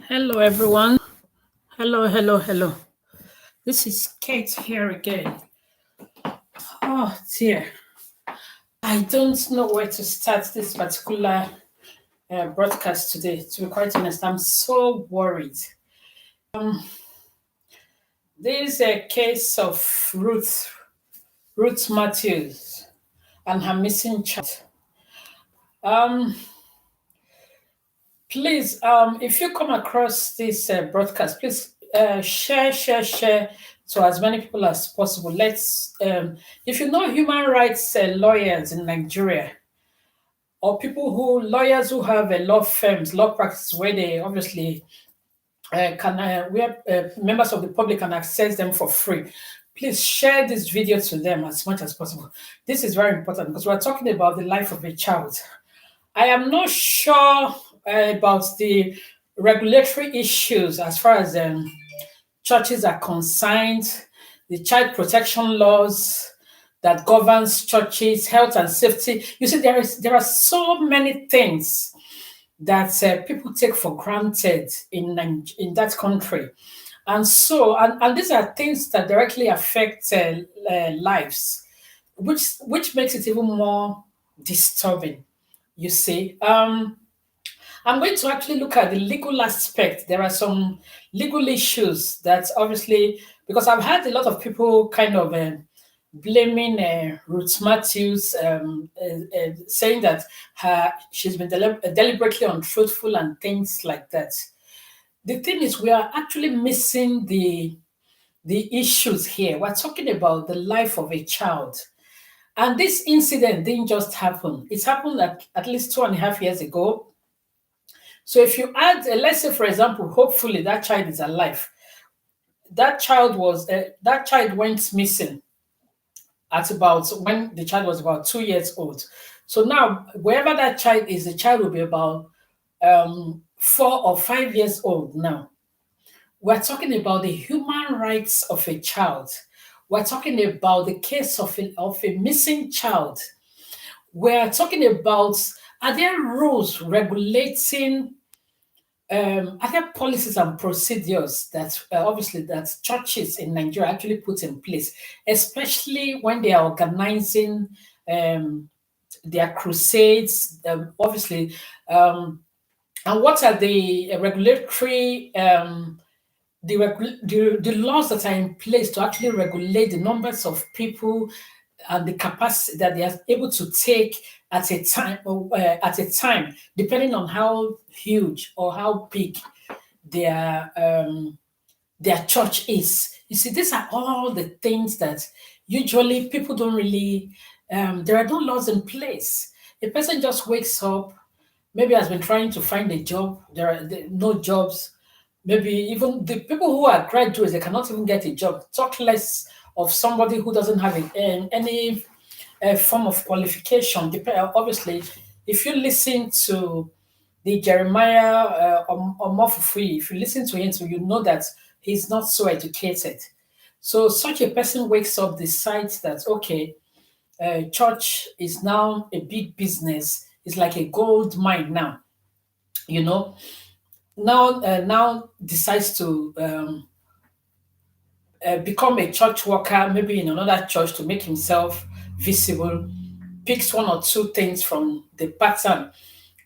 Hello, everyone. Hello, hello, hello. This is Kate here again. Oh, dear. I don't know where to start this particular broadcast today. To be quite honest, I'm so worried. There is a case of Ruth Matthews, and her missing child. Um, Please, if you come across this broadcast, please share to as many people as possible. If you know human rights lawyers in Nigeria, or lawyers who have law firms, law practices, where they obviously where members of the public can access them for free. Please share this video to them as much as possible. This is very important because we're talking about the life of a child. I am not sure about the regulatory issues as far as churches are concerned, the child protection laws that governs churches, health and safety. You see, there are so many things that people take for granted in that country, and these are things that directly affect lives, which makes it even more disturbing. You see, I'm going to actually look at the legal aspect. There are some legal issues that obviously, because I've had a lot of people kind of blaming Ruth Matthews, saying that she's been deliberately untruthful and things like that. The thing is, we are actually missing the issues here. We're talking about the life of a child. And this incident didn't just happen. It happened at least 2.5 years ago. So if you add, let's say, for example, hopefully that child is alive. That child went missing at about when the child was about 2 years old. So now, wherever that child is, the child will be about 4 or 5 years old now. We're talking about the human rights of a child. We're talking about the case of a missing child. We're talking about, are there rules regulating other policies and procedures that obviously that churches in Nigeria actually put in place, especially when they are organizing um, their crusades, obviously, and what are the regulatory the laws that are in place to actually regulate the numbers of people and the capacity that they are able to take at a time, depending on how huge or how big their their church is. You see, these are all the things that usually people don't really. There are no laws in place. A person just wakes up, maybe has been trying to find a job. No jobs. Maybe even the people who are graduates, they cannot even get a job. Talk less of somebody who doesn't have any form of qualification. Obviously, if you listen to the Jeremiah Omofufeyin, if you listen to him, so you know that he's not so educated. So such a person wakes up, decides that okay, church is now a big business. It's like a gold mine now. You know, now decides to become a church worker, maybe in another church to make himself visible, picks one or two things from the pattern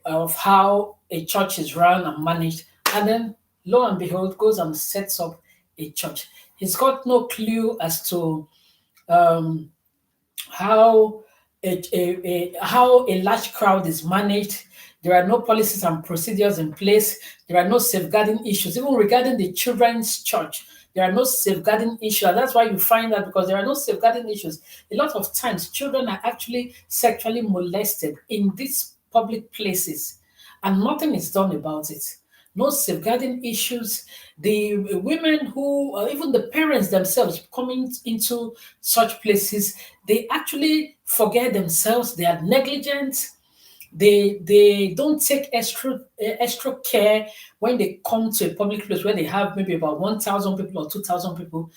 of how a church is run and managed, and then lo and behold goes and sets up a church. He's got no clue as to um, how how a large crowd is managed. There are no policies and procedures in place. There are no safeguarding issues, even regarding the children's church. There are no safeguarding issues. And that's why you find that because there are no safeguarding issues, a lot of times children are actually sexually molested in these public places, and nothing is done about it. No safeguarding issues. The women who, even the parents themselves, coming into such places, they actually forget themselves. They are negligent. They don't take extra care when they come to a public place where they have maybe about 1,000 people or 2,000 people.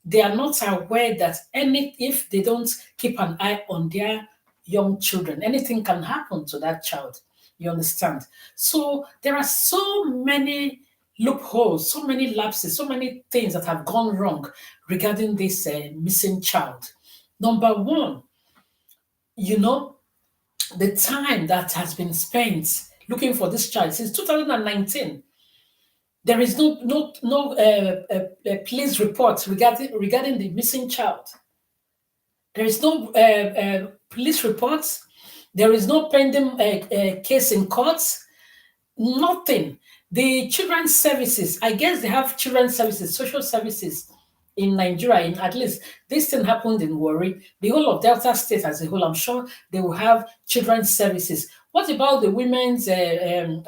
They are not aware that any if they don't keep an eye on their young children, anything can happen to that child. You understand? So there are so many loopholes, so many lapses, so many things that have gone wrong regarding this missing child. Number one, you know, the time that has been spent looking for this child since 2019. There is no police report regarding the missing child. There is no police reports. There is no pending case in courts. Nothing. The children's services, I guess they have children's services, social services in Nigeria. In at least this thing happened in Warri, the whole of Delta State as a whole. I'm sure they will have children's services. What about the women's? There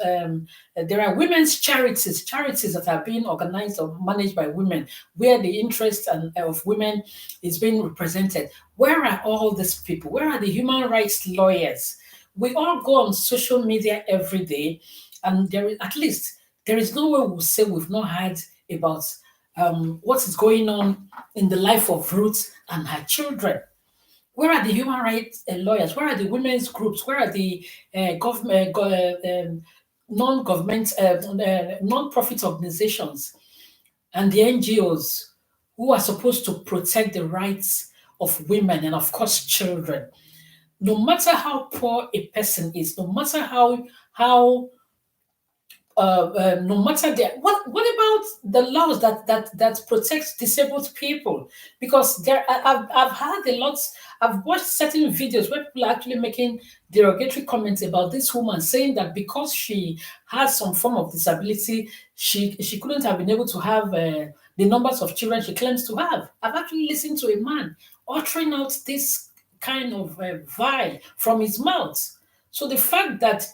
are women's charities that are being organized or managed by women, where the interest of women is being represented. Where are all these people? Where are the human rights lawyers? We all go on social media every day, and there is at least there is no way we'll say we've not heard about what is going on in the life of Ruth and her children. Where are the human rights lawyers? Where are the women's groups? Where are the government, non-government, non-profit organizations and the NGOs who are supposed to protect the rights of women and, of course, children? No matter how poor a person is, no matter how no matter the what about the laws that protects disabled people? Because I've heard a lot. I've watched certain videos where people are actually making derogatory comments about this woman, saying that because she has some form of disability, she couldn't have been able to have the numbers of children she claims to have. I've actually listened to a man uttering out this kind of vile from his mouth. So the fact that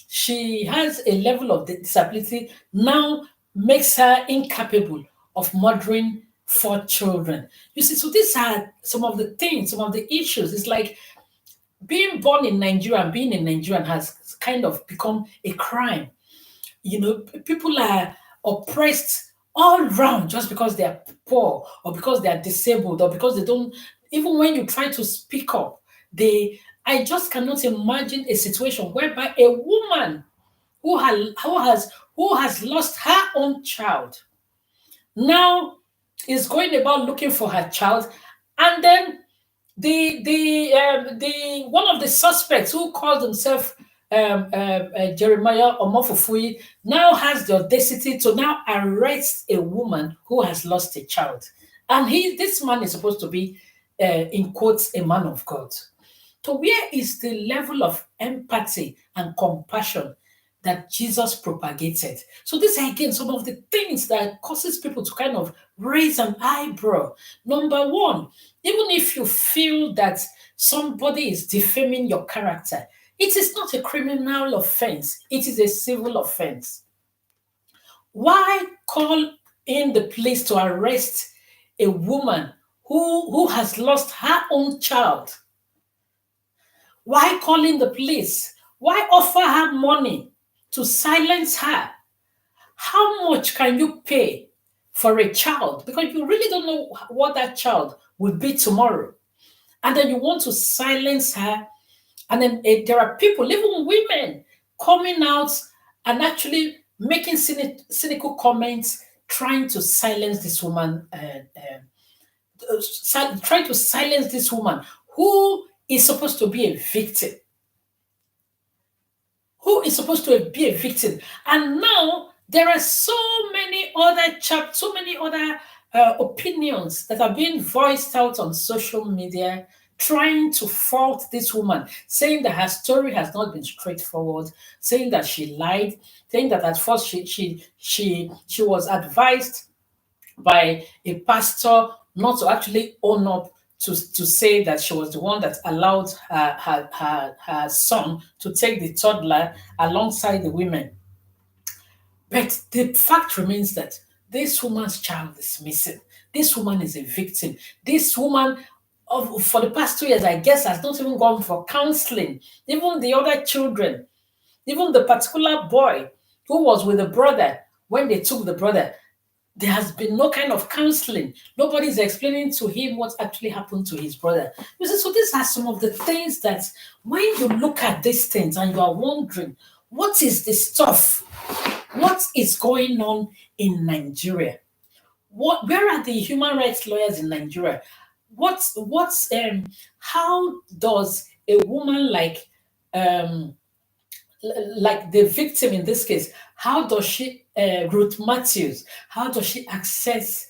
she has a level of disability now makes her incapable of mothering 4 children. You see, so these are some of the things, some of the issues. It's like being born in Nigeria and being in Nigeria has kind of become a crime. You know, people are oppressed all round just because they are poor or because they are disabled or because they don't, even when you try to speak up, I just cannot imagine a situation whereby a woman who has lost her own child now is going about looking for her child, and then the one of the suspects who calls himself Jeremiah Omofufeyin now has the audacity to now arrest a woman who has lost a child, and this man is supposed to be in quotes a man of God. So where is the level of empathy and compassion that Jesus propagated? So these are again some of the things that causes people to kind of raise an eyebrow. Number one, even if you feel that somebody is defaming your character, it is not a criminal offense, it is a civil offense. Why call in the police to arrest a woman who has lost her own child? Why call in the police? Why offer her money to silence her? How much can you pay for a child? Because you really don't know what that child will be tomorrow. And then you want to silence her. And then there are people, even women, coming out and actually making cynical comments, trying to silence this woman, trying to silence this woman who is supposed to be a victim. Who is supposed to be a victim. And now there are so many other opinions that are being voiced out on social media, trying to fault this woman, saying that her story has not been straightforward, saying that she lied, saying that at first she was advised by a pastor not to actually own up to say that she was the one that allowed her son to take the toddler alongside the women. But the fact remains that this woman's child is missing. This woman is a victim. This woman, for the past 2 years, I guess, has not even gone for counseling. Even the other children, even the particular boy who was with the brother when they took the brother, there has been no kind of counseling. Nobody's explaining to him what actually happened to his brother. You see, so these are some of the things that when you look at these things and you are wondering, what is the stuff What is going on in Nigeria? Where are the human rights lawyers in Nigeria? How does a woman um like the victim in this case, how does she, Ruth Matthews, how does she access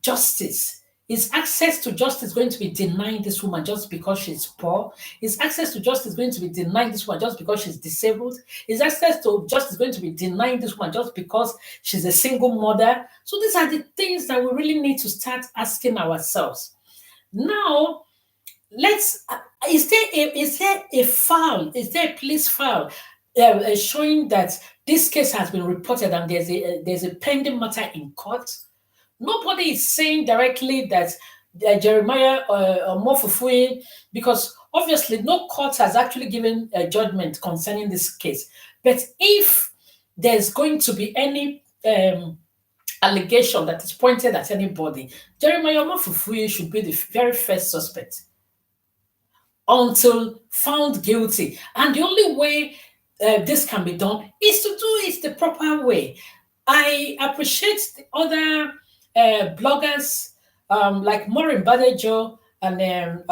justice? Is access to justice going to be denied this woman just because she's poor? Is access to justice going to be denied this woman just because she's disabled? Is access to justice going to be denied this woman just because she's a single mother? So these are the things that we really need to start asking ourselves. Now, let's is there a file, is there a police file showing that this case has been reported and there's a pending matter in court? Nobody is saying directly that Jeremiah Omofufeyin, because obviously no court has actually given a judgment concerning this case. But if there's going to be any allegation that is pointed at anybody, Jeremiah Omofufeyin should be the very first suspect until found guilty. And the only way this can be done is to do it the proper way. I appreciate the other bloggers like Maureen Badejo and the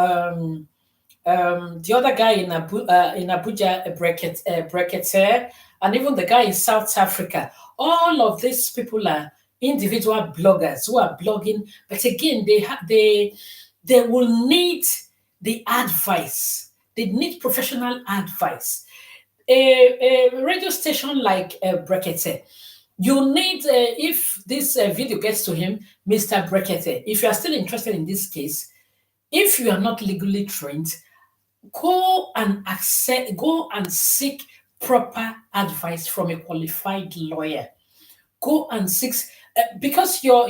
other guy in Abuja, Brekete, and even the guy in South Africa. All of these people are individual bloggers who are blogging, but again, they will need the advice. They need professional advice. A radio station like Brekete, you need, if this video gets to him, Mr. Brekete, if you are still interested in this case, if you are not legally trained, go and seek proper advice from a qualified lawyer. Go and seek, because your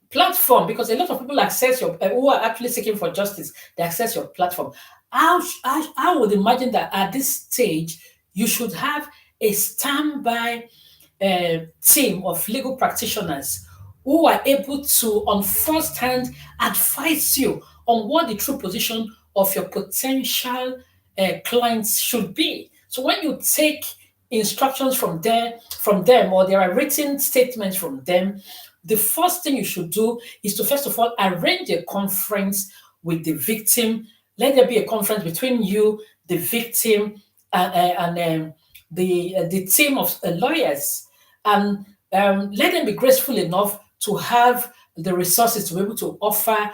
platform, because a lot of people access your who are actually seeking for justice, they access your platform. I would imagine that at this stage you should have a standby team of legal practitioners who are able to, on first hand, advise you on what the true position of your potential clients should be. So when you take instructions from them, or there are written statements from them, the first thing you should do is to first of all arrange a conference with the victim. Let there be a conference between you, the victim, and the team of lawyers, and let them be graceful enough to have the resources to be able to offer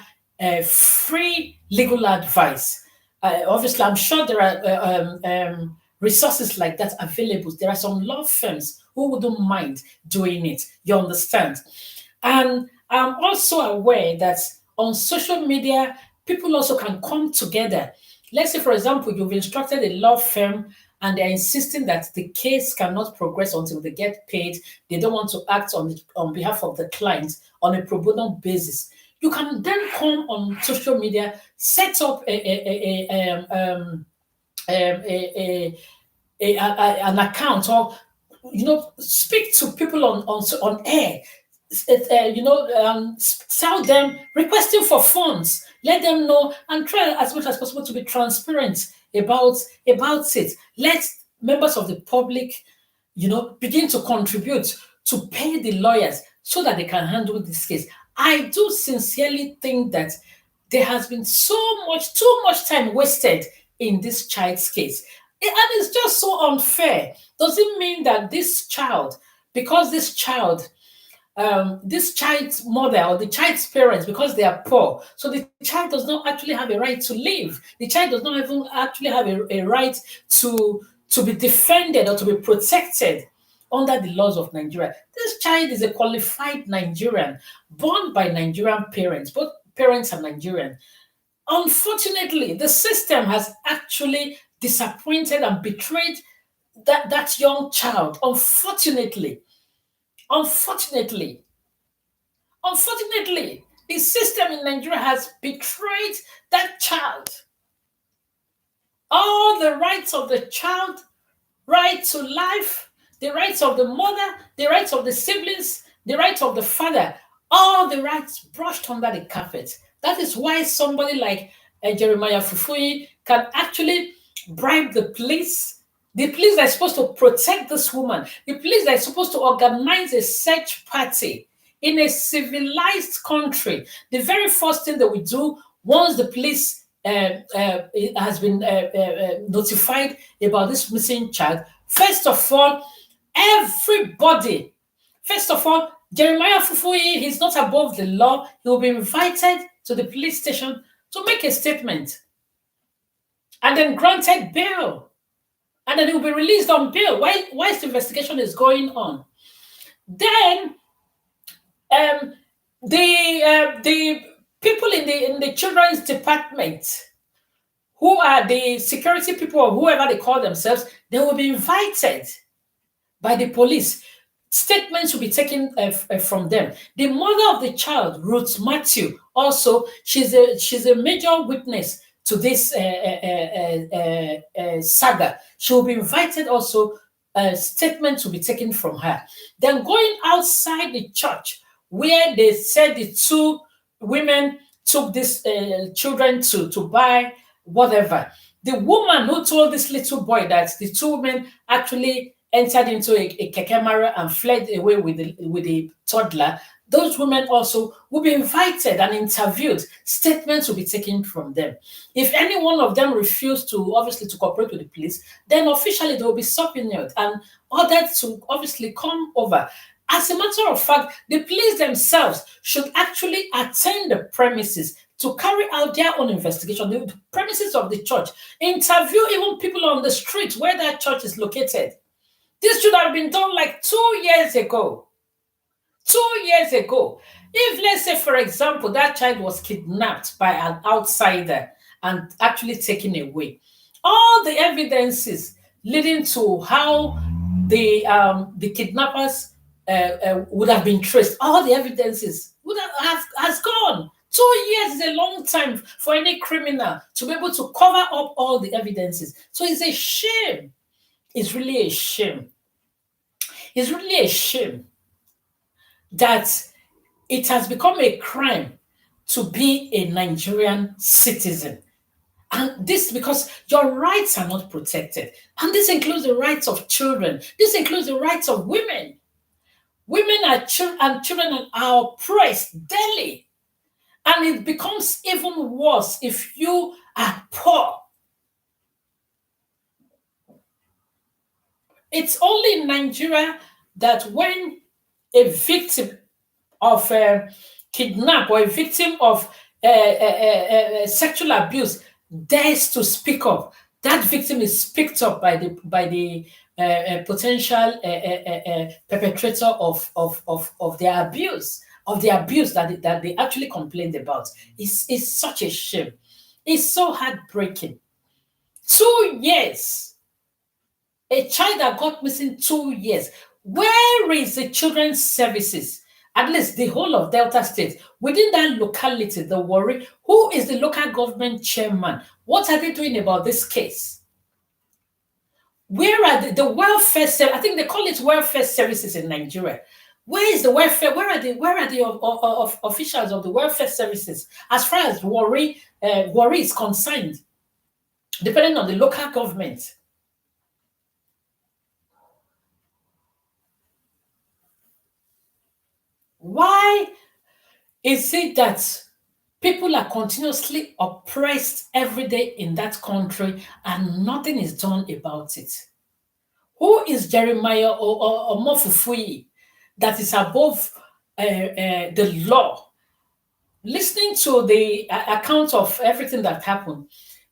free legal advice. Obviously, I'm sure there are resources like that available. There are some law firms who wouldn't mind doing it. You understand? And I'm also aware that on social media, people also can come together. Let's say, for example, you've instructed a law firm and they're insisting that the case cannot progress until they get paid. They don't want to act on behalf of the client on a pro bono basis. You can then come on social media, set up an account, or speak to people on air, tell them, requesting for funds, let them know, and try as much as possible to be transparent about it. Let members of the public, begin to contribute to pay the lawyers so that they can handle this case. I do sincerely think that there has been too much time wasted in this child's case. And it's just so unfair. Does it mean that this child, because this child's mother or the child's parents, because they are poor, so the child does not actually have a right to live. The child does not even actually have a right to be defended or to be protected under the laws of Nigeria. This child is a qualified Nigerian, born by Nigerian parents. Both parents are Nigerian. Unfortunately, the system has actually disappointed and betrayed that young child. Unfortunately, Unfortunately, the system in Nigeria has betrayed that child. All the rights of the child, right to life, the rights of the mother, the rights of the siblings, the rights of the father, all the rights brushed under the carpet. That is why somebody like Jeremiah Fufuyi can actually bribe the police that is supposed to protect this woman, the police that is supposed to organize a search party in a civilized country. The very first thing that we do once the police has been notified about this missing child, first of all, everybody, first of all, Jeremiah Fufuyi, he's not above the law. He will be invited to the police station to make a statement and then granted bail. And then he will be released on bail whilst the investigation is going on. Then the people in the children's department, who are the security people or whoever they call themselves, they will be invited by the police. Statements will be taken from them. The mother of the child, Ruth Matthew, also she's a major witness to this saga. She will be invited also. Statements will be taken from her. Then going outside the church, where they said the two women took these children to buy whatever. The woman who told this little boy that the two women actually entered into a kekemara and fled away with the toddler, those women also will be invited and interviewed. Statements will be taken from them. If any one of them refuse to obviously to cooperate with the police, then officially they will be subpoenaed and ordered to obviously come over. As a matter of fact, the police themselves should actually attend the premises to carry out their own investigation, the premises of the church, interview even people on the street where that church is located. This should have been done like 2 years ago. 2 years ago. If, let's say, for example, that child was kidnapped by an outsider and actually taken away, all the evidences leading to how the kidnappers would have been traced, all the evidences would have has gone. 2 years is a long time for any criminal to be able to cover up all the evidences. So it's a shame. It's really a shame. It's really a shame that it has become a crime to be a Nigerian citizen. And this because your rights are not protected. And this includes the rights of children. This includes the rights of women. Women and children are oppressed daily. And it becomes even worse if you are poor. It's only in Nigeria that when a victim of kidnap or a victim of sexual abuse dares to speak up, that victim is picked up by the potential perpetrator of their abuse, that they actually complained about. It's such a shame. It's so heartbreaking. 2 years. A child that got missing 2 years. Where is the children's services? At least the whole of Delta State. Within that locality, the worry, who is the local government chairman? What are they doing about this case? Where are the welfare services? I think they call it welfare services in Nigeria. Where is the welfare? Where are the officials of the welfare services as far as worry is concerned, depending on the local government? Why is it that people are continuously oppressed every day in that country and nothing is done about it? Who is Jeremiah or Omofufeyin that is above the law? Listening to the account of everything that happened,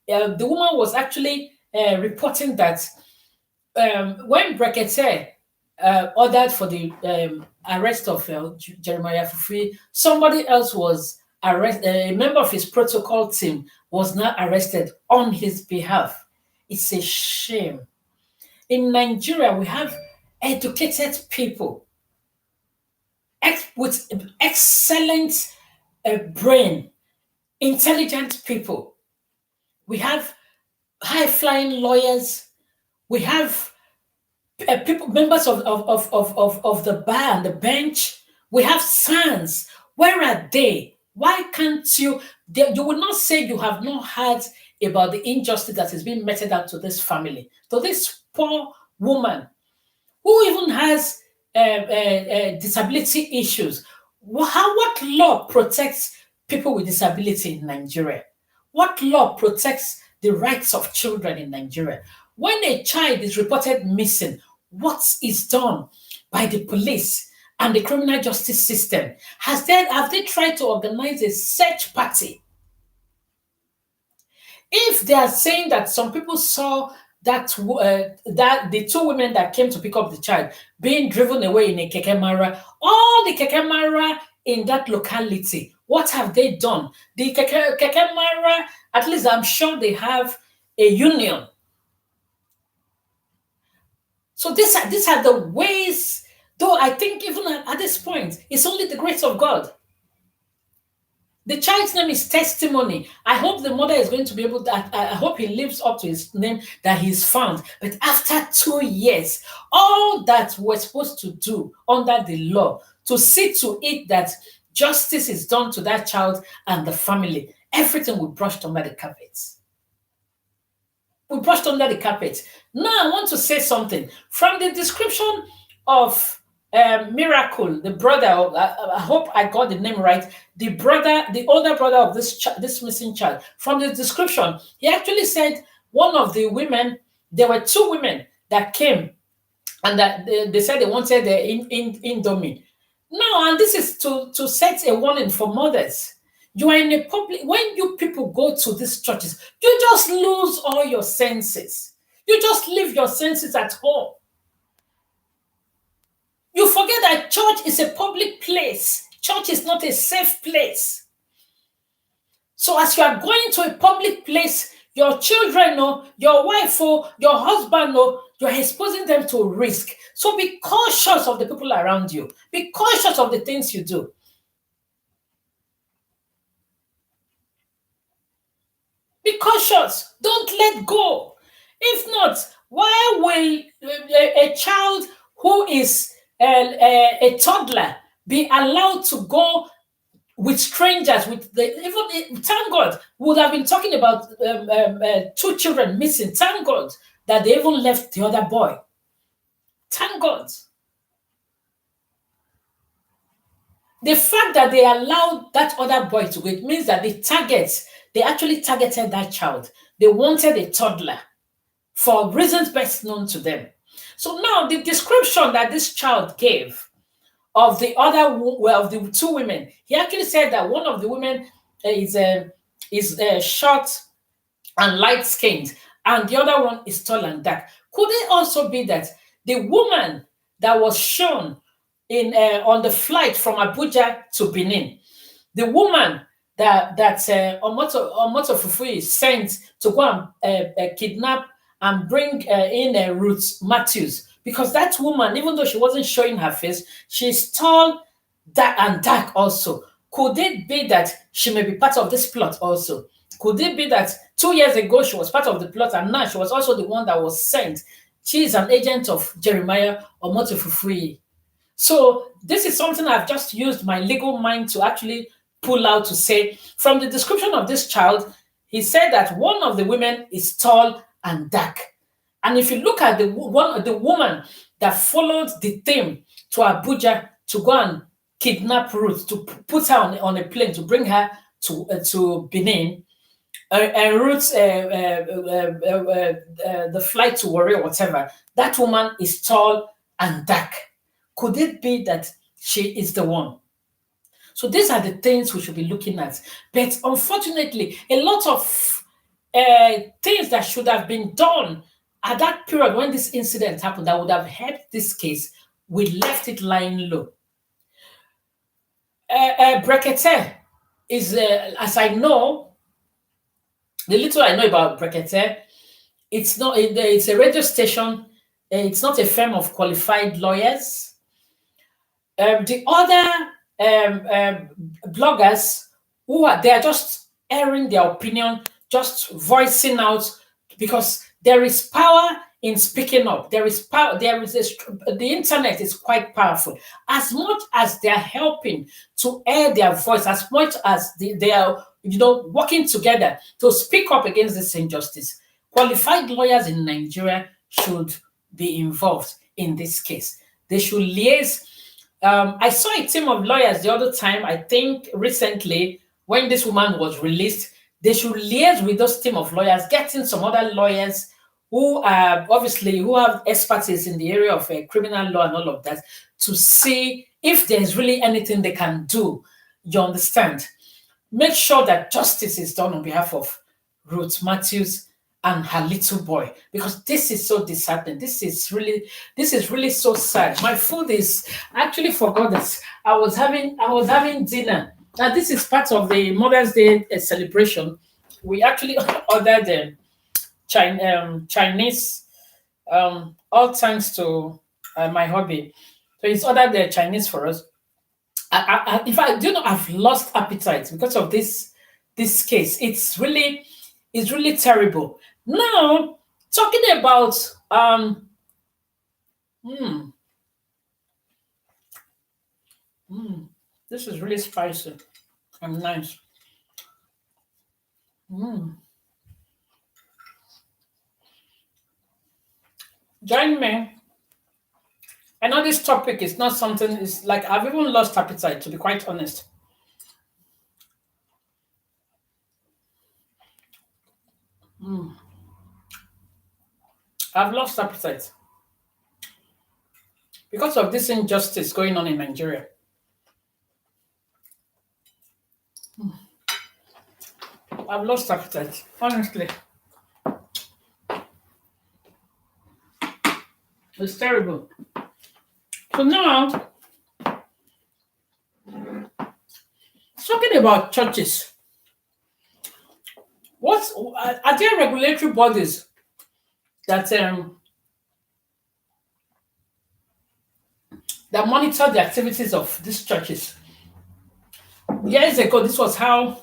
the woman was actually reporting that when Brekete ordered for the arrest of Jeremiah Fufuyi, somebody else was arrested. A member of his protocol team was now arrested on his behalf. It's a shame. In Nigeria, we have educated people with excellent brain, intelligent people. We have high-flying lawyers. We have people, members of the bar and the bench. We have sons. Where are they? Why can't you? You will not say you have not had about the injustice that is being meted out to this family, to this poor woman who even has disability issues. What law protects people with disability in Nigeria? What law protects the rights of children in Nigeria? When a child is reported missing, what is done by the police and the criminal justice system? Have they tried to organize a search party? If they are saying that some people saw that the two women that came to pick up the child being driven away in a kekemara, all the kekemara in that locality, what have they done? The kekemara, at least I'm sure they have a union. So these are the ways. Though I think even at this point, it's only the grace of God. The child's name is Testimony. I hope the mother is going to be able to, I hope he lives up to his name that he's found. But after 2 years, all that we're supposed to do under the law to see to it that justice is done to that child and the family, everything we brushed under the carpet. We brushed under the carpet. Now I want to say something. From the description of Miracle, the brother of, I hope I got the name right, the older brother of this missing child. From the description, he actually said one of the women, there were two women that came and that they said they wanted their Indomie. Now, and this is to set a warning for mothers. You are in a public, when you people go to these churches, you just lose all your senses. You just leave your senses at home. You forget that church is a public place. Church is not a safe place. So as you are going to a public place, your children know, your wife or your husband know, you're exposing them to risk. So be cautious of the people around you. Be cautious of the things you do. Be cautious. Don't let go. If not, why will a child who is a toddler be allowed to go with strangers? Thank God, we would have been talking about two children missing. Thank God that they even left the other boy. Thank God. The fact that they allowed that other boy to go, it means that they actually targeted that child. They wanted a toddler for reasons best known to them. So now the description that this child gave of of the two women, he actually said that one of the women is short and light skinned, and the other one is tall and dark. Could it also be that the woman that was shown in on the flight from Abuja to Benin, the woman that Omofufeyin sent to go and kidnap and bring in Ruth Matthews, because that woman, even though she wasn't showing her face, she's tall, dark also. Could it be that she may be part of this plot also? Could it be that 2 years ago she was part of the plot and now she was also the one that was sent? She is an agent of Jeremiah Omofufeyin. So this is something I've just used my legal mind to actually pull out to say. From the description of this child, he said that one of the women is tall and dark. And if you look at the woman that followed the team to Abuja to go and kidnap Ruth, to put her on a plane to bring her to Benin, and Ruth's the flight to Warri or whatever, that woman is tall and dark. Could it be that she is the one? So these are the things we should be looking at. But unfortunately, a lot of things that should have been done at that period when this incident happened that would have helped this case, we left it lying low. Brekete is, as I know, the little I know about Brekete, it's a radio station. It's not a firm of qualified lawyers. The other bloggers they are just airing their opinion, just voicing out, because there is power in speaking up. There is power. The internet is quite powerful. As much as they are helping to air their voice, as much as they are working together to speak up against this injustice. Qualified lawyers in Nigeria should be involved in this case. They should liaise. I saw a team of lawyers the other time, I think recently, when this woman was released. They should liaise with those team of lawyers, getting some other lawyers who are obviously who have expertise in the area of criminal law and all of that to see if there's really anything they can do. You understand? Make sure that justice is done on behalf of Ruth Matthews and her little boy, because this is so disheartening. This is really so sad. My food is I actually forgot that I was having dinner. Now this is part of the Mother's Day celebration. We actually ordered Chinese, all thanks to my hobby. So he's ordered the Chinese for us. In fact, do you know I've lost appetite because of this case. It's really terrible. Now, talking about mm, mm, this is really spicy and nice. Mm. Join me. I know this topic is not something. It's like I've even lost appetite, to be quite honest. Mm. I've lost appetite because of this injustice going on in Nigeria. I've lost appetite, honestly. It's terrible. So now, talking about churches, what are there regulatory bodies that that monitor the activities of these churches? Years ago, this was how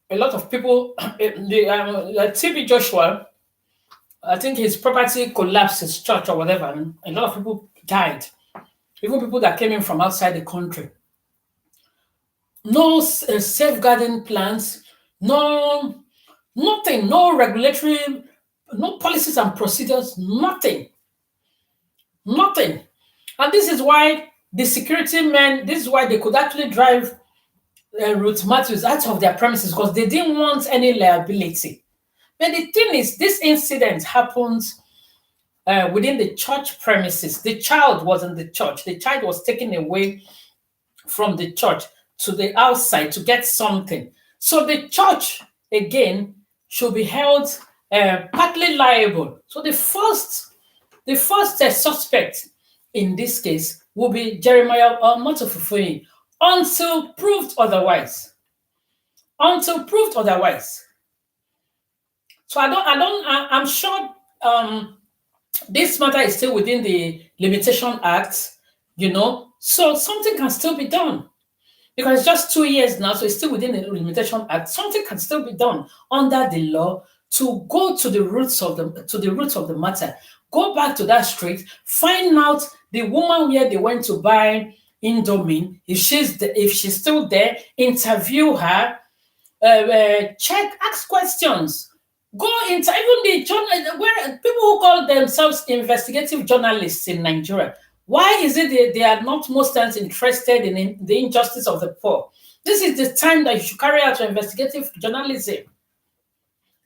a lot of people, TB Joshua, I think his property collapsed, his church or whatever, and a lot of people died, even people that came in from outside the country. No safeguarding plans, no nothing, no regulatory, no policies and procedures, nothing, nothing. And this is why the security men, this is why they could actually drive Ruth Matthews out of their premises because they didn't want any liability. But the thing is, this incident happened within the church premises. The child was in the church. The child was taken away from the church to the outside to get something. So the church, again, should be held partly liable. So the first suspect in this case will be Jeremiah Omofufeyin until proved otherwise. Until proved otherwise. So I'm sure this matter is still within the Limitation Act. So something can still be done. Because it's just 2 years now, so it's still within the Limitation Act. Something can still be done under the law to go to the roots of the matter. Go back to that street, find out the woman where they went to buy Indomie, if she's still there, interview her, check, ask questions. Go into even the journal where people who call themselves investigative journalists in Nigeria. Why is it they are not most times interested in the injustice of the poor? This is the time that you should carry out your investigative journalism.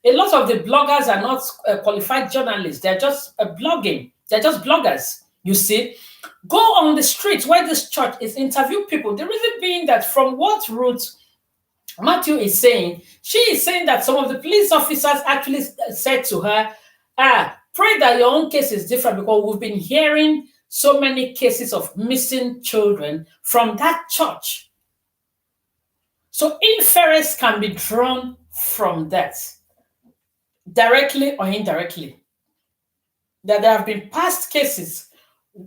A lot of the bloggers are not qualified journalists. They're just blogging. They're just bloggers, you see. Go on the streets where this church is, interview people. The reason being that from what Ruth Matthew is saying, she is saying that some of the police officers actually said to her, pray that your own case is different because we've been hearing so many cases of missing children from that church. So inference can be drawn from that, directly or indirectly, that there have been past cases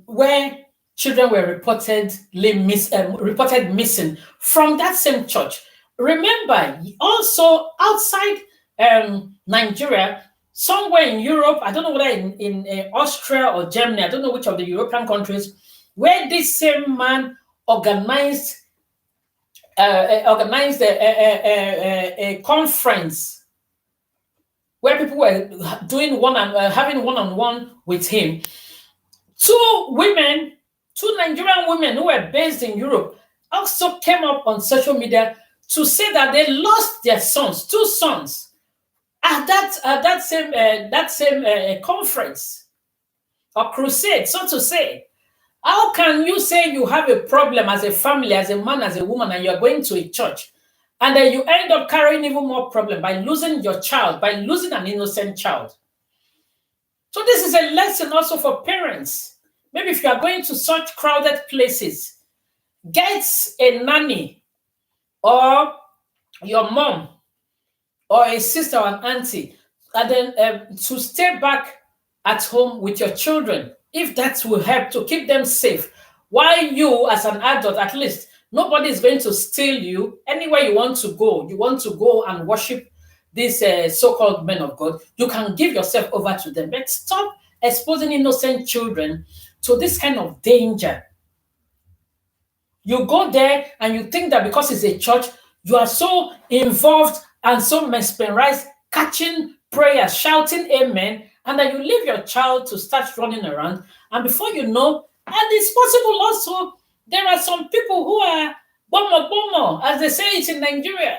where children were reported missing from that same church. Remember, also outside Nigeria, somewhere in Europe, I don't know whether in Austria or Germany, I don't know which of the European countries, where this same man organized organized a conference where people were doing having one-on-one with him. Two women, two Nigerian women who were based in Europe, also came up on social media to say that they lost their sons, two sons, at that same conference or crusade, so to say. How can you say you have a problem as a family, as a man, as a woman, and you're going to a church, and then you end up carrying even more problem by losing your child, by losing an innocent child? So this is a lesson also for parents. Maybe if you are going to such crowded places, get a nanny or your mom or a sister or an auntie, and then to stay back at home with your children, if that will help to keep them safe. While you, as an adult, at least nobody is going to steal you anywhere you want to go. You want to go and worship these so-called men of God, you can give yourself over to them. But stop exposing innocent children to this kind of danger. You go there and you think that because it's a church, you are so involved and so mesmerized, catching prayers, shouting amen, and then you leave your child to start running around. And before you know, and it's possible also, there are some people who are bomo, as they say it in Nigeria.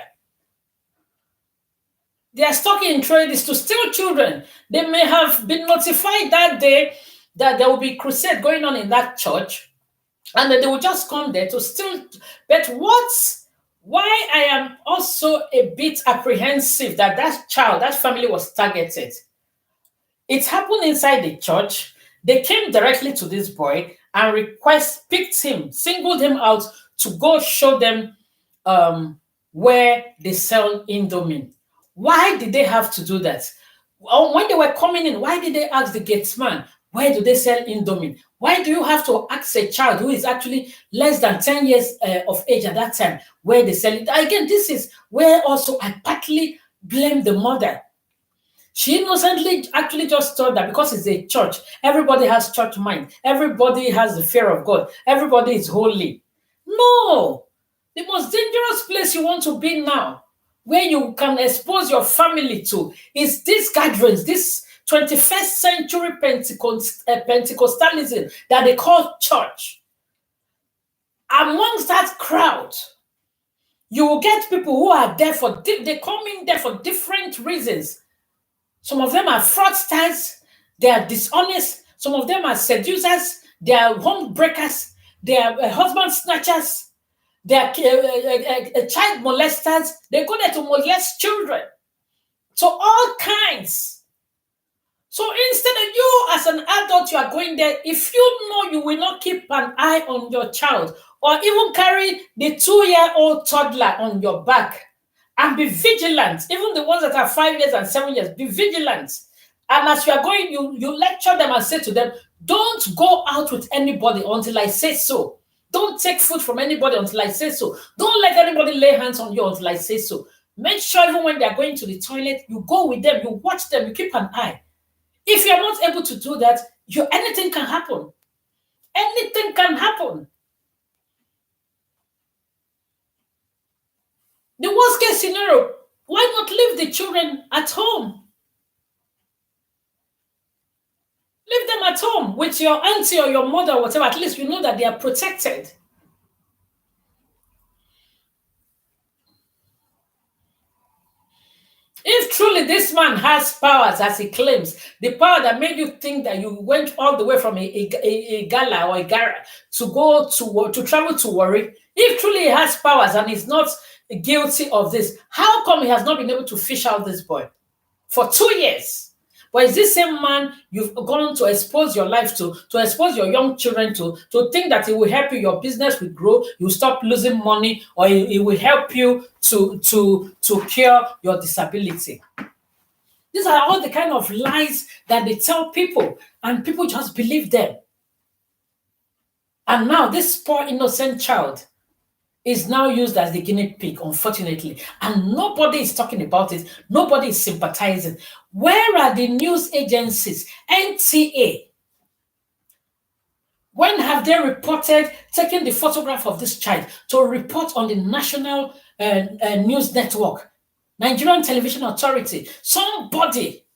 They are stuck in trade is to steal children. They may have been notified that day that there will be crusade going on in that church, and then they will just come there to steal. But why I am also a bit apprehensive that that child, that family was targeted. It happened inside the church. They came directly to this boy and picked him, singled him out to go show them where they sell Indomie. Why did they have to do that? When they were coming in, why did they ask the gatesman, where do they sell Indomie? Why do you have to ask a child who is actually less than 10 years of age at that time where they sell it? Again, this is where also I partly blame the mother. She innocently actually just thought that because it's a church, everybody has church mind. Everybody has the fear of God. Everybody is holy. No. The most dangerous place you want to be now, where you can expose your family to, is these gatherings, this 21st century Pentecostalism that they call church. Amongst that crowd, you will get people who are there they come in there for different reasons. Some of them are fraudsters, they are dishonest. Some of them are seducers, they are home breakers, they are husband snatchers, they are child molesters. They go there to molest children. So all kinds. So instead of you as an adult, you are going there, if you know you will not keep an eye on your child or even carry the 2-year-old toddler on your back and be vigilant, even the ones that are 5 years and 7 years, be vigilant. And as you are going, you lecture them and say to them, don't go out with anybody until I say so. Don't take food from anybody until I say so. Don't let anybody lay hands on you until I say so. Make sure even when they are going to the toilet, you go with them, you watch them, you keep an eye. If you're not able to do that, anything can happen. Anything can happen. The worst case scenario, why not leave the children at home? Leave them at home with your auntie or your mother or whatever. At least you know that they are protected. If truly this man has powers, as he claims, the power that made you think that you went all the way from a gala or a gara to go to travel to Warri, if truly he has powers and is not guilty of this, how come he has not been able to fish out this boy for 2 years? But is this same man you've gone to expose your life to expose your young children to think that it will help you, your business will grow, you stop losing money, or it will help you to cure your disability? These are all the kind of lies that they tell people, and people just believe them. And now this poor innocent child is now used as the guinea pig, unfortunately. And nobody is talking about it. Nobody is sympathizing. Where are the news agencies? NTA. When have they reported taking the photograph of this child to report on the national news network, Nigerian Television Authority? Somebody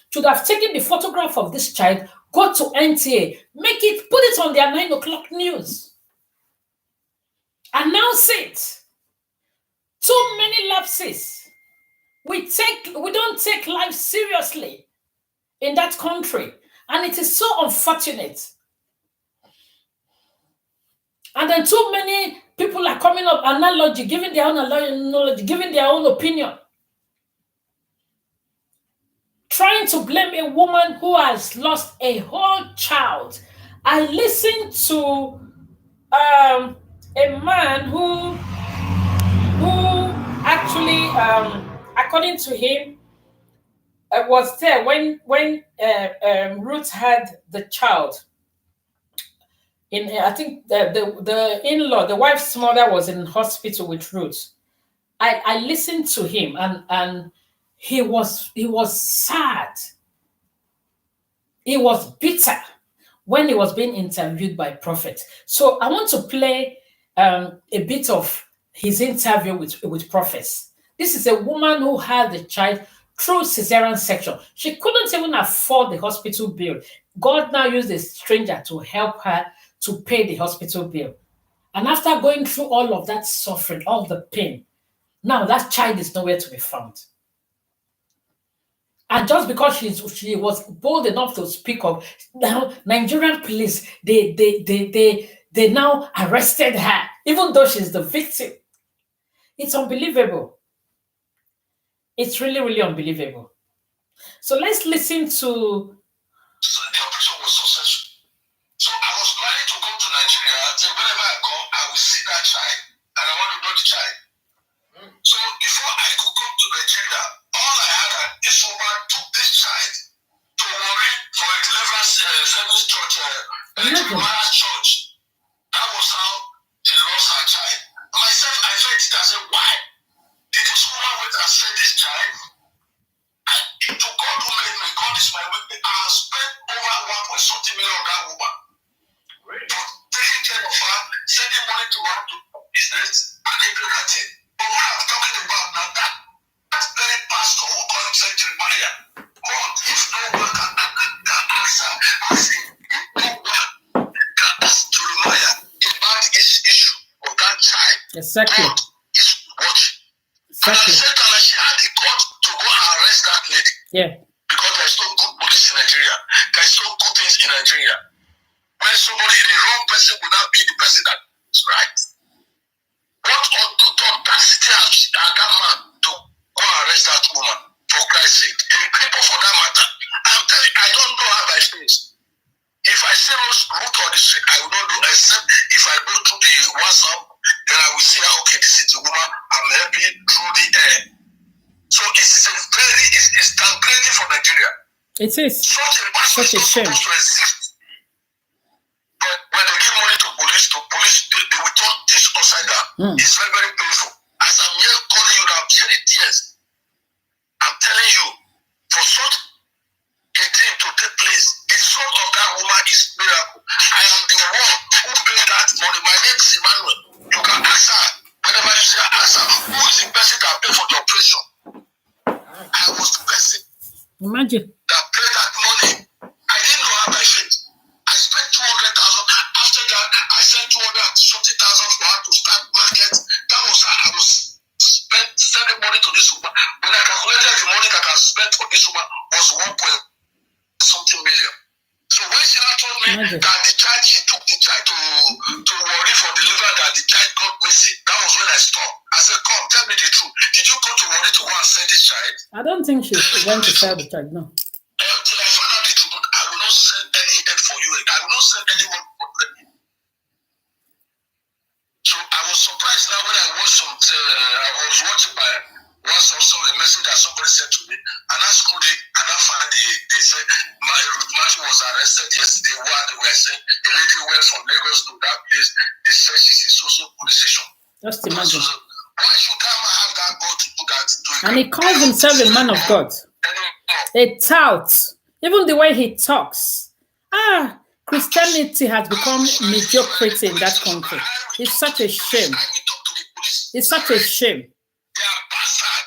should have taken the photograph of this child, go to NTA, put it on their 9 o'clock news, announce it. Too many lapses. We don't take life seriously in that country, and it is so unfortunate. And then too many people are coming up analogy, giving their own analogy, giving their own opinion, trying to blame a woman who has lost a whole child. I listened to a man who actually, according to him, was there when Ruth had the child. I think the in-law, the wife's mother, was in hospital with Ruth. I listened to him, and he was sad. He was bitter when he was being interviewed by Prophet. So I want to play a bit of his interview with Prophet. This is a woman who had the child through cesarean section. She couldn't even afford the hospital bill. God now used a stranger to help her to pay the hospital bill. And after going through all of that suffering, all the pain, now that child is nowhere to be found. And just because she was bold enough to speak of, now Nigerian police, they now arrested her, even though she's the victim. It's unbelievable. It's really, really unbelievable. So let's listen to. So the operation was successful. So I was planning to come to Nigeria and say, whenever I come, I will see that child and I want to know the child. So before I could come to Nigeria, all I had this woman took this child to worry for a deliverance service church, church. That was how she lost her child. Myself, I felt it. I said, why did this woman wait and send this child? And to God who made me, God is my witness. I have spent over 1.something million on that woman. Really? Taking care of her, sending money to her to business, and everything. But what I'm talking about now, that very pastor who called himself Jeremiah, God, if no one can answer, ask him, if no one can ask Jeremiah about this issue of that child, exactly. God is watching. Exactly. And at the same time, she had the God to go and arrest that lady. Yeah. Because there's no good police in Nigeria. There's no good things in Nigeria. When somebody, the wrong person will not be the person that is right. What audacity has that man to go and arrest that woman, for Christ's sake? A cripple for that matter. I'm telling you, I don't know how by face. If I see Ruth on the street, I will not know, except if I go to the WhatsApp, then I will see, okay, this is the woman I'm helping through the air. So it's downgrading for Nigeria. It is. Such a shame. Supposed to exist. But when they give money to police, they will turn this upside down. It's very, very painful. As I'm here calling you now, I'm shedding tears. I'm telling you, for such a thing to take place, the soul of that woman is miracle. I am the one who paid that money. My name is Emmanuel. You can ask her. Whenever you say ask her, who is the person that paid for the operation? I was the person. Imagine. That paid that money. I didn't know how I felt. I spent 200,000. After that, I sent 250,000 for her to start market. That was how I was sending money to this woman. When I calculated the money that I spent for this woman was 1.something million. So when she now told me that the child, she took the child to worry for delivery, that the child got missing, that was when I stopped. I said, come, tell me the truth. Did you go to worry to go and send this child? I don't think she went to sell the child, no. Till I found out the truth, I will not send any help for you. I will not send anyone for you. So I was surprised now when I watched I was watching my WhatsApp, saw a message that somebody sent to me, and I screwed it, and I found they said Ruth Matthew was arrested yesterday. What they were saying, a lady went from Lagos to that place. They said she's in social police station. Just imagine. So, why should that man have that God to do that? And he calls himself a man of God. A tout. Even the way he talks. Christianity has become mediocrity in that country. It's such a shame. It's such a shame. They are bastard.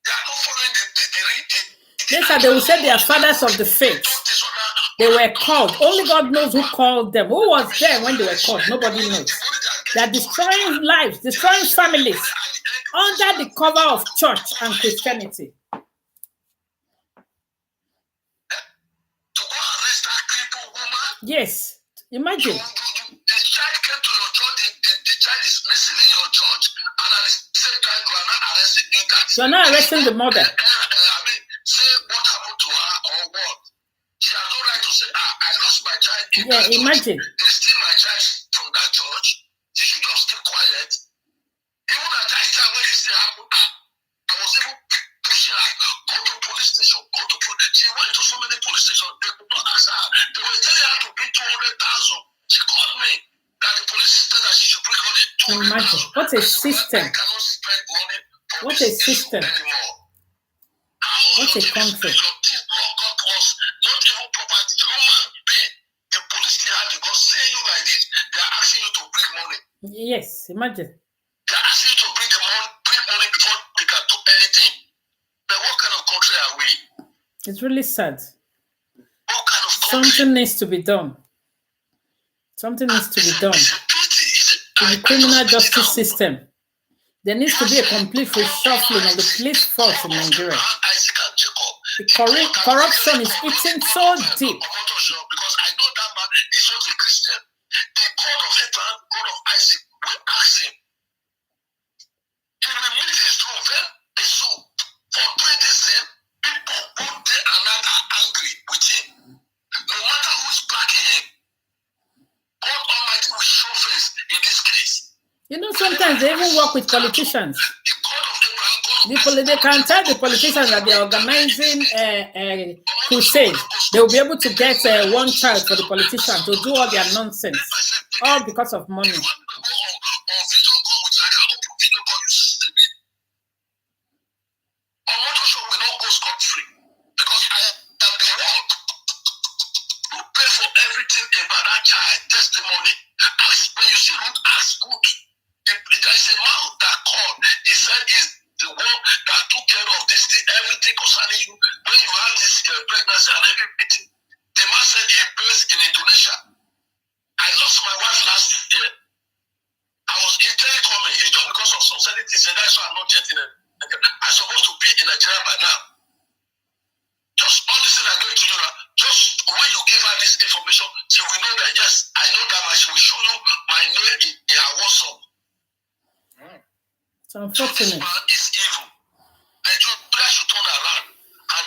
They are not following the Yes, they will say they are fathers of the faith. They were called. Only God knows who called them. Who was there when they were called? Nobody knows. They are destroying lives, destroying families under the cover of church and Christianity. To go and arrest that crippled woman. Yes, imagine. The child came to your church. The child is missing in your church, and at the same time you are not arresting him. You are not arresting the mother. Say what happened to her or what? She has no right to say, I lost my child. Yeah, imagine. They steal my child from that church. She should just keep quiet. Even at that time when this thing happened, I was even pushing her. Go to police station. Go to police. She went to so many police stations. They could not answer her. They were telling her to bring 200,000. She called me that the police said that she should bring only 200,000. Imagine. What a system. I cannot spend money for What this a system. anymore. What a country. Not even property, human being. The police still have to go see you like this. They are asking you to bring money. Yes, imagine. They are asking you to bring money before they can do anything. But what kind of country are we? It's really sad. What kind of country? Something needs to be done. Something needs to be done. In the criminal justice system, there needs to be a complete reshuffling of the police force in Nigeria. The corruption is eating so deep. Because I know that man is not a Christian. The God of Abraham, God of Isaac, will ask him. He will meet his true very soon. For doing this thing, people one day another are angry with him. No matter who is backing him, God Almighty will show face in this case. You know, sometimes they even work with politicians. The God of Abraham, They can tell the politicians that they are organizing crusade. They will be able to get one child for the politician to do all their nonsense, all because of money. Testimony. When you see Ruth, ask Ruth. There is a man that called. He said he's the one that took care of this thing, everything concerning you. When you had this pregnancy and everything, the man said he based in Indonesia. I lost my wife last year. I was internally coming. It's just because of some certain things. And that's why I'm not yet in Nigeria. I'm supposed to be in Nigeria by now. Just all this thing I gave to you now. Just when you give her this information, she will know that yes, I know that man. She will show you my name in her WhatsApp. It's unfortunate. This man is evil. Nigeria should turn around and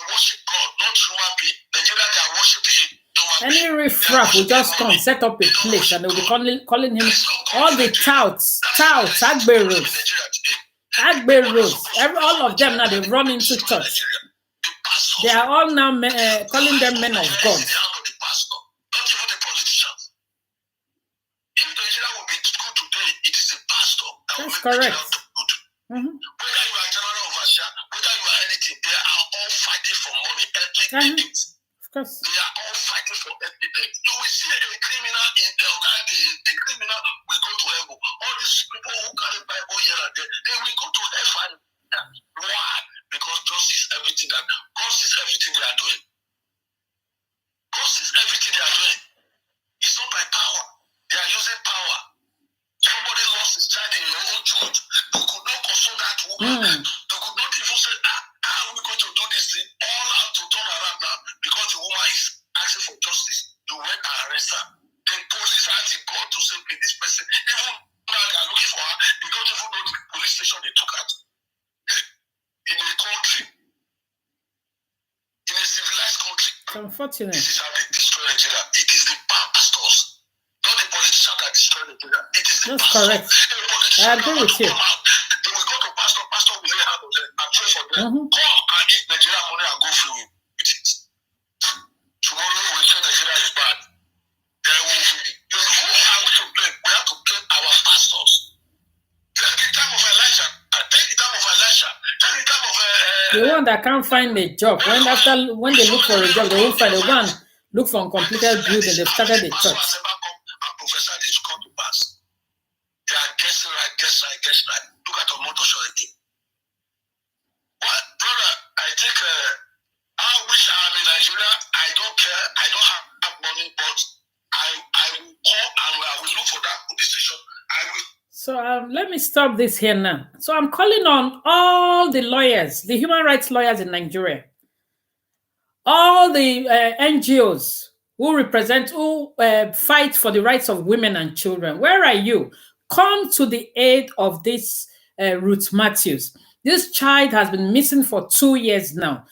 worship God, not human being. Nigeria, they are worshiping human being. Any riffraff will just come, set up a place, and they'll be calling him all the touts, Agbe Rose, all of them now they run into church. They are all now calling them men of God. Not even the politicians. If Nigeria will be good today, it is a pastor that will make correct. Nigeria to good. Whether you are general overseer, whether you are anything, they are all fighting for money, ethnic things. Of course. They are all fighting for ethnic things. You will see a criminal in the criminal will go to heaven. All these people who carry Bible here and there, they will go to heaven. Why? Because God sees everything that God sees everything they are doing. God sees everything they are doing. It's not by power. They are using power. Somebody lost his child in your own church. You could not console that woman. You could not even say, how are we going to do this thing? All out to turn around now because the woman is asking for justice. You went and arrest her. The police had the God to say, this person, even now they are looking for her, they don't even know the police station they took her to. In a country, in a civilized country, It's unfortunate. this is how they destroy Nigeria. It is the pastors, not the politicians that destroy Nigeria. It is the That's pastors. correct. I agree with you. They will go to pastor will lay hand on them and pray for them. Come and eat Nigeria money and go free with it. Tomorrow we will say Nigeria is bad. Then who are we to blame? We have to blame our pastors. Take the time of Elijah. Take the time of Elisha. Take the time of The one that can't find a job, when they look for a job, they won't find a one. Look for uncompleted building. They've started the church. And prophesy this come to pass. They are guessing right, guess right. Look at your motor show again. What, brother? I think I wish I'm in Nigeria. I don't care. I don't have money, but I will call and I will look for that police station. I will. So let me stop this here now. So I'm calling on all the lawyers, the human rights lawyers in Nigeria, all the NGOs who fight for the rights of women and children. Where are you? Come to the aid of this Ruth Matthews. This child has been missing for 2 years now.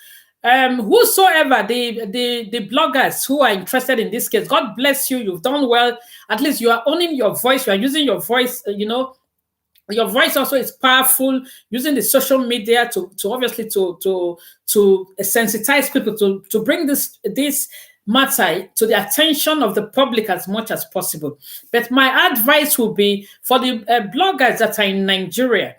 Whosoever the bloggers who are interested in this case, God bless you. You've done well. At least you are owning your voice. You are using your voice. Your voice also is powerful. Using the social media to obviously to sensitize people to bring this matter to the attention of the public as much as possible. But my advice will be for the bloggers that are in Nigeria.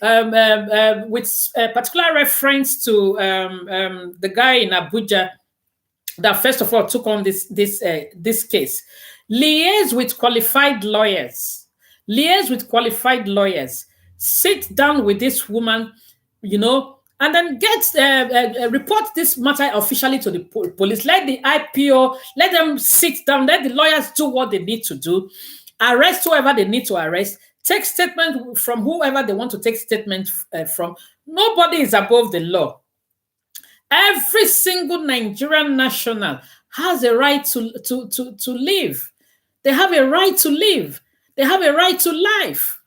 With particular reference to the guy in Abuja that first of all took on this case. Liaise with qualified lawyers. Sit down with this woman, and then report this matter officially to the police. Let the IPO, let them sit down, let the lawyers do what they need to do, arrest whoever they need to arrest, take statement from whoever they want to take statement from. Nobody is above the law. Every single Nigerian national has a right to live. They have a right to live. They have a right to life.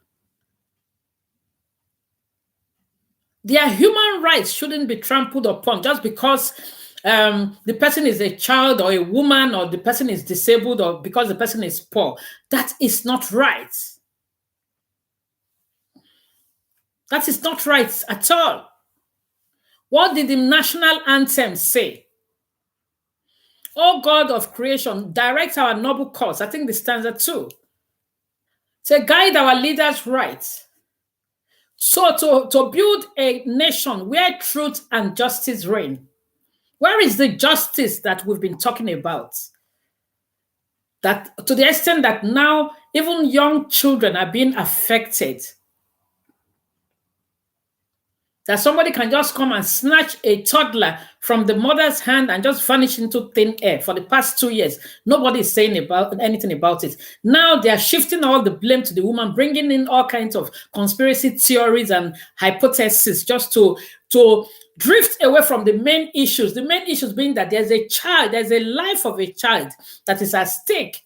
Their human rights shouldn't be trampled upon just because the person is a child or a woman, or the person is disabled, or because the person is poor. That is not right. That is not right at all. What did the national anthem say? Oh God of creation, direct our noble cause. I think the stanza 2. Say, guide our leaders right. So to build a nation where truth and justice reign. Where is the justice that we've been talking about? That to the extent that now even young children are being affected. That somebody can just come and snatch a toddler from the mother's hand and just vanish into thin air for the past 2 years. Nobody is saying anything about it. Now they are shifting all the blame to the woman, bringing in all kinds of conspiracy theories and hypotheses just to drift away from the main issues. The main issues being that there's a life of a child that is at stake.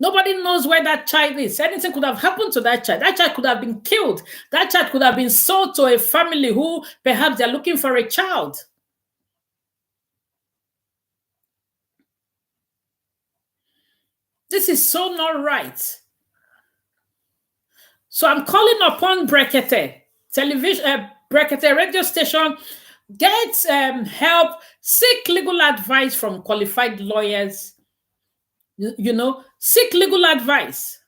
Nobody knows where that child is. Anything could have happened to that child. That child could have been killed. That child could have been sold to a family who perhaps they're looking for a child. This is so not right. So I'm calling upon Brekete television, Brekete radio station, get help, seek legal advice from qualified lawyers. Seek legal advice.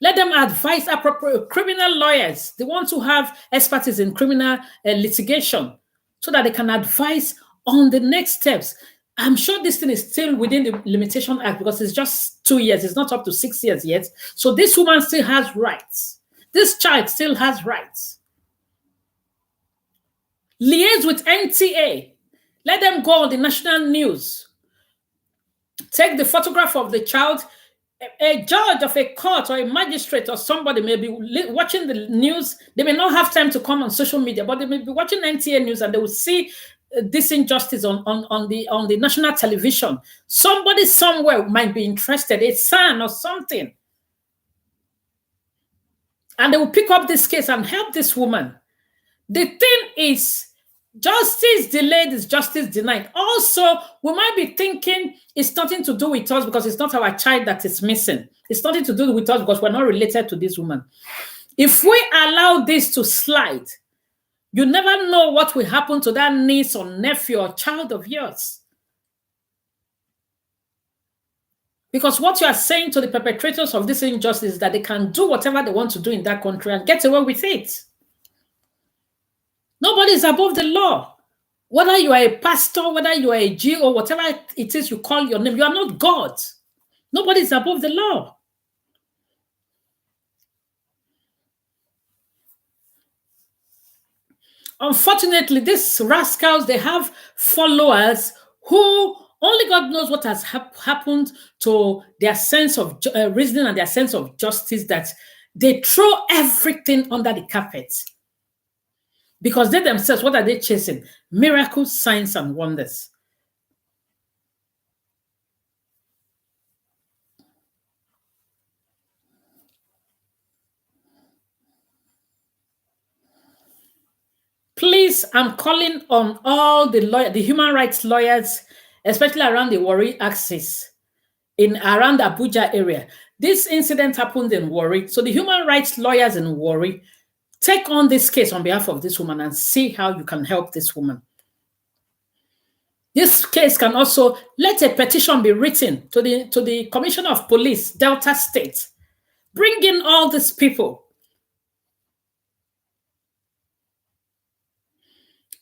Let them advise appropriate criminal lawyers, the ones who have expertise in criminal litigation, so that they can advise on the next steps. I'm sure this thing is still within the Limitation Act because it's just 2 years. It's not up to 6 years yet. So this woman still has rights. This child still has rights. Liaise with NTA. Let them go on the national news. Take the photograph of the child. A judge of a court or a magistrate or somebody may be watching the news. They may not have time to come on social media, but they may be watching NTA news and they will see this injustice on the national television. Somebody somewhere might be interested, a son or something. And they will pick up this case and help this woman. The thing is, justice delayed is justice denied. Also, we might be thinking it's nothing to do with us because it's not our child that is missing. It's nothing to do with us because we're not related to this woman. If we allow this to slide, you never know what will happen to that niece or nephew or child of yours. Because what you are saying to the perpetrators of this injustice is that they can do whatever they want to do in that country and get away with it. Nobody is above the law. Whether you are a pastor, whether you are a G or whatever it is you call your name, you are not God. Nobody is above the law. Unfortunately, these rascals, they have followers who only God knows what has happened to their sense of reasoning and their sense of justice, that they throw everything under the carpet. Because they themselves, what are they chasing? Miracles, signs, and wonders. Please, I'm calling on all the human rights lawyers, especially around the Warri axis, around the Abuja area. This incident happened in Warri. So the human rights lawyers in Warri, take on this case on behalf of this woman and see how you can help this woman. This case can also let a petition be written to the Commissioner of Police, Delta State. Bring in all these people.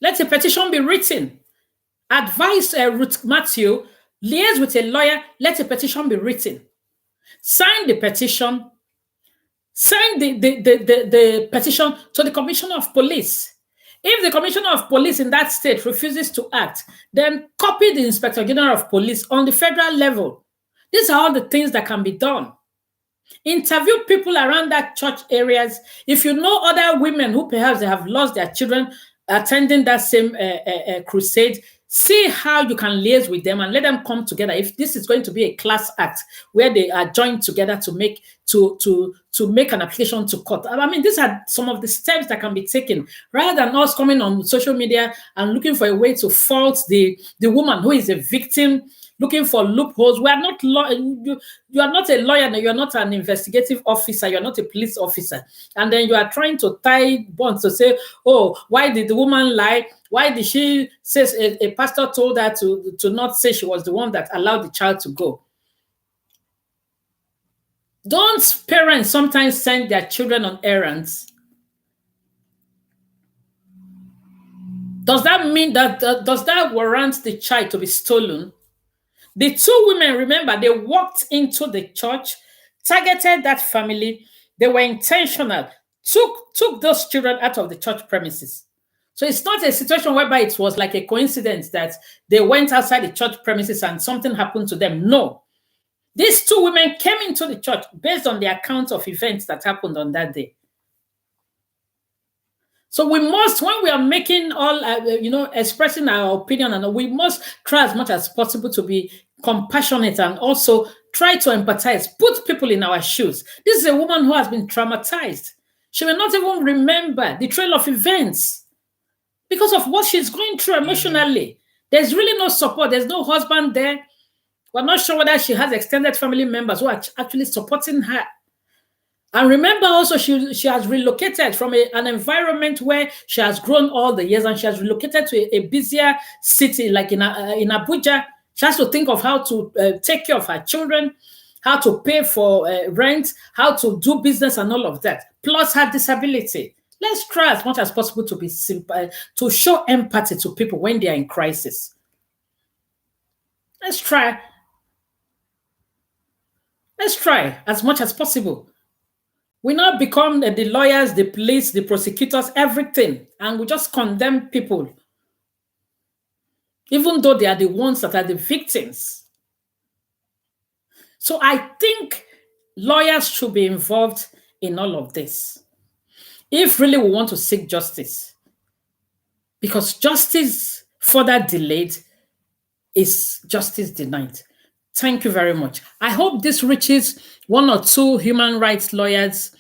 Let a petition be written. Advise Ruth Matthew, liaise with a lawyer, let a petition be written. Sign the petition. Send the petition to the Commissioner of Police. If the Commissioner of Police in that state refuses to act, then copy the Inspector General of Police on the federal level. These are all the things that can be done. Interview people around that church areas. If you know other women who perhaps they have lost their children attending that same crusade, see how you can liaise with them and let them come together. If this is going to be a class act where they are joined together to make an application to court. I mean, these are some of the steps that can be taken rather than us coming on social media and looking for a way to fault the woman who is a victim, looking for loopholes. We are not you are not a lawyer, you are not an investigative officer, you are not a police officer. And then you are trying to tie bonds to say, oh, why did the woman lie? Why did she say a pastor told her to not say she was the one that allowed the child to go? Don't parents sometimes send their children on errands? Does that mean does that warrant the child to be stolen? The two women, remember, they walked into the church, targeted that family. They were intentional, took those children out of the church premises. So it's not a situation whereby it was like a coincidence that they went outside the church premises and something happened to them. No. These two women came into the church based on the account of events that happened on that day. So we must, when we are making all, expressing our opinion, and we must try as much as possible to be compassionate and also try to empathize, put people in our shoes. This is a woman who has been traumatized. She may not even remember the trail of events because of what she's going through emotionally. There's really no support. There's no husband there. We're not sure whether she has extended family members who are actually supporting her. And remember also, she has relocated from an environment where she has grown all the years, and she has relocated to a busier city like in Abuja. She has to think of how to take care of her children, how to pay for rent, how to do business and all of that, plus her disability. Let's try as much as possible to be simple, to show empathy to people when they are in crisis. Let's try as much as possible. We now become the lawyers, the police, the prosecutors, everything, and we just condemn people, even though they are the ones that are the victims. So I think lawyers should be involved in all of this if really we want to seek justice, because justice further delayed is justice denied. Thank you very much. I hope this reaches one or two human rights lawyers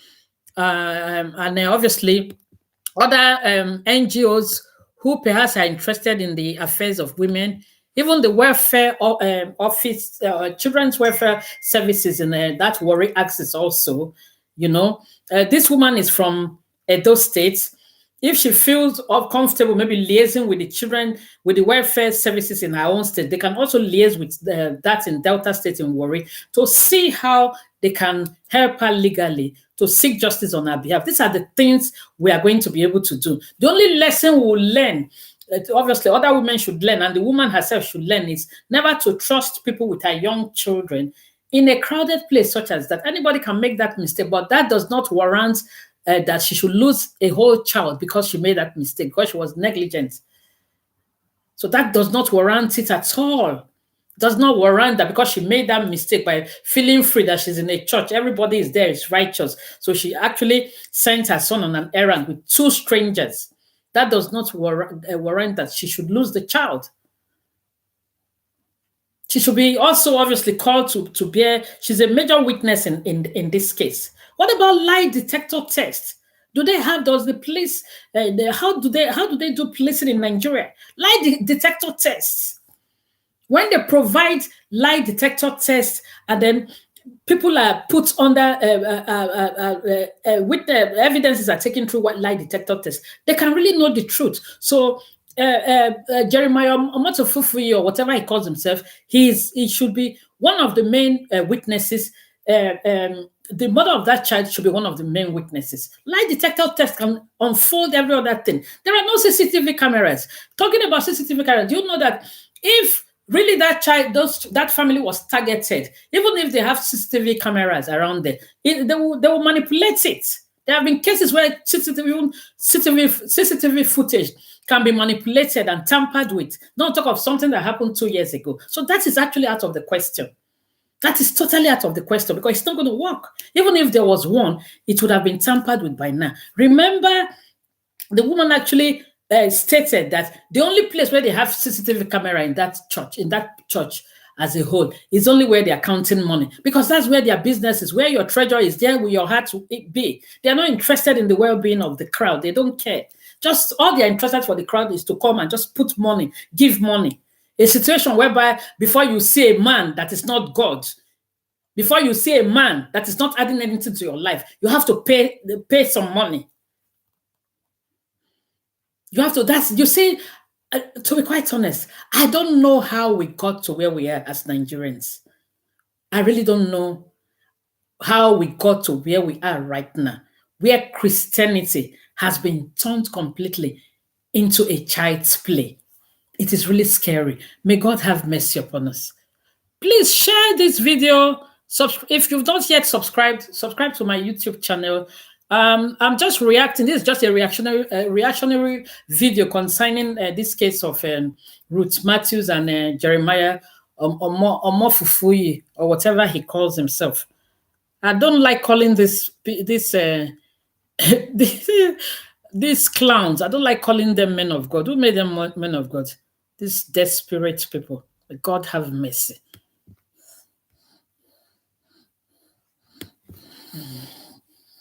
and obviously other NGOs who perhaps are interested in the affairs of women, even the welfare office, children's welfare services in that Warri axis also. This woman is from Edo State. If she feels comfortable, maybe liaising with the children, with the welfare services in her own state, they can also liaise with that in Delta State in Warri to see how they can help her legally to seek justice on her behalf. These are the things we are going to be able to do. The only lesson we'll learn obviously other women should learn, and the woman herself should learn, is never to trust people with her young children in a crowded place such as that. Anybody can make that mistake, but that does not warrant that she should lose a whole child because she made that mistake, because she was negligent. So that does not warrant it at all. Does not warrant that because she made that mistake by feeling free that she's in a church, everybody is there, is righteous. So she actually sent her son on an errand with two strangers. That does not warrant that she should lose the child. She should be also obviously called to bear. She's a major witness in this case. What about lie detector test? Do they have? Does the police? How do they do policing in Nigeria? Lie detector tests. When they provide lie detector tests, and then people are put under with the evidences are taken through what lie detector tests, they can really know the truth. So Jeremiah Omofufeyin, or whatever he calls himself, he should be one of the main witnesses. The mother of that child should be one of the main witnesses. Lie detector test can unfold every other thing. There are no CCTV cameras. Talking about CCTV cameras, do you know that if really that child, that family was targeted, even if they have CCTV cameras around there, they will manipulate it. There have been cases where CCTV footage can be manipulated and tampered with. Don't talk of something that happened 2 years ago. So that is actually out of the question. That is totally out of the question, because it's not going to work. Even if there was one, it would have been tampered with by now. Remember, the woman actually stated that the only place where they have CCTV camera in that church as a whole, is only where they are counting money, because that's where their business is. Where your treasure is, there will your heart be. They are not interested in the well-being of the crowd. They don't care. Just all they are interested for the crowd is to come and just put money, give money. A situation whereby before you see a man that is not God, before you see a man that is not adding anything to your life, you have to pay some money. You have to, you see, to be quite honest, I don't know how we got to where we are as Nigerians. I really don't know how we got to where we are right now, where Christianity has been turned completely into a child's play. It is really scary. May God have mercy upon us. Please share this video. If you've not yet subscribe to my YouTube channel. I'm just reacting. This is just a reactionary video concerning this case of Ruth Matthews and Jeremiah Omofufeyin, or whatever he calls himself. I don't like calling these clowns. I don't like calling them men of God. Who made them men of God? These desperate people. God have mercy.